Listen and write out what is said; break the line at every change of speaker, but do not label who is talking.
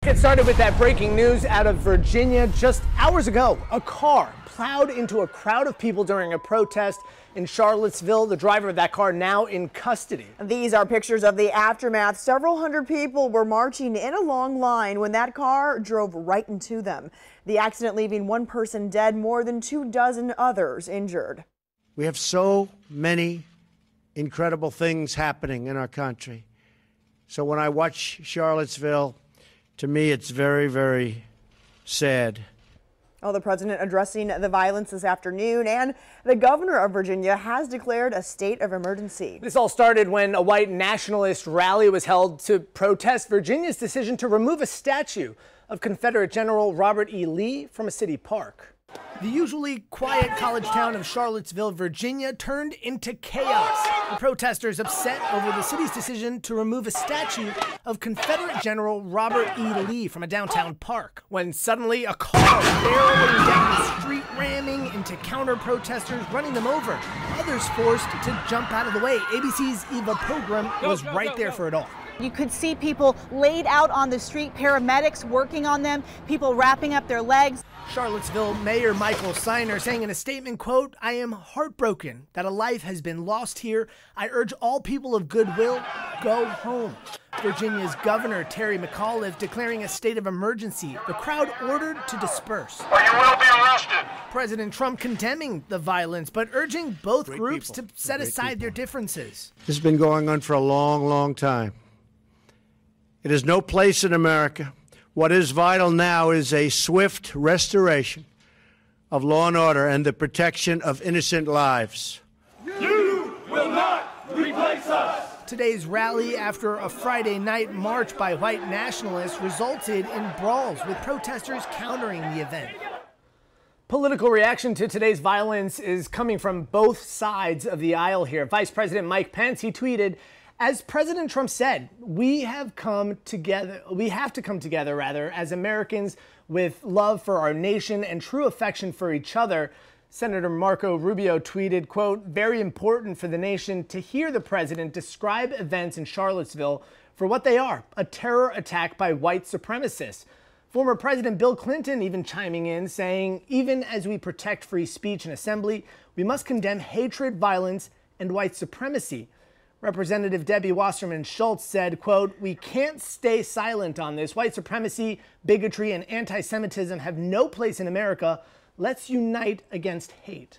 Get started with that breaking news out of Virginia. Just hours ago, a car plowed into a crowd of people during a protest in Charlottesville. The driver of that car now in custody.
These are pictures of the aftermath. Several hundred people were marching in a long line when that car drove right into them. The accident leaving one person dead, more than 24 others injured.
We have so many incredible things happening in our country. So when I watch Charlottesville, to me, it's very, very sad.
Well, the president addressing the violence this afternoon, and the governor of Virginia has declared a state of emergency.
This all started when a white nationalist rally was held to protest Virginia's decision to remove a statue of Confederate General Robert E. Lee from a city park. The usually quiet college town of Charlottesville, Virginia, turned into chaos. The protesters upset over the city's decision to remove a statue of Confederate General Robert E. Lee from a downtown park, when suddenly a car barreling down the street, ramming into counter-protesters, running them over. Others forced to jump out of the way. ABC's Eva Pilgrim was right there for it all.
You could see people laid out on the street, paramedics working on them, people wrapping up their legs.
Charlottesville Mayor Michael Steiner saying in a statement, quote, "I am heartbroken that a life has been lost here. I urge all people of goodwill, go home." Virginia's Governor Terry McAuliffe declaring a state of emergency. The crowd ordered to disperse.
Or you will be arrested.
President Trump condemning the violence, but urging both groups to set aside their differences.
This has been going on for a long, long time. It has no place in America. What is vital now is a swift restoration of law and order and the protection of innocent lives.
You will not replace us.
Today's rally after a Friday night march by white nationalists resulted in brawls with protesters countering the event. Political reaction to today's violence is coming from both sides of the aisle here. Vice President Mike Pence, he tweeted, "As President Trump said, we have to come together as Americans with love for our nation and true affection for each other." Senator Marco Rubio tweeted, quote, "Very important for the nation to hear the president describe events in Charlottesville for what they are, a terror attack by white supremacists." Former President Bill Clinton even chiming in, saying, "Even as we protect free speech and assembly, we must condemn hatred, violence, and white supremacy." Representative Debbie Wasserman Schultz said, quote, "We can't stay silent on this. White supremacy, bigotry, and anti-Semitism have no place in America. Let's unite against hate."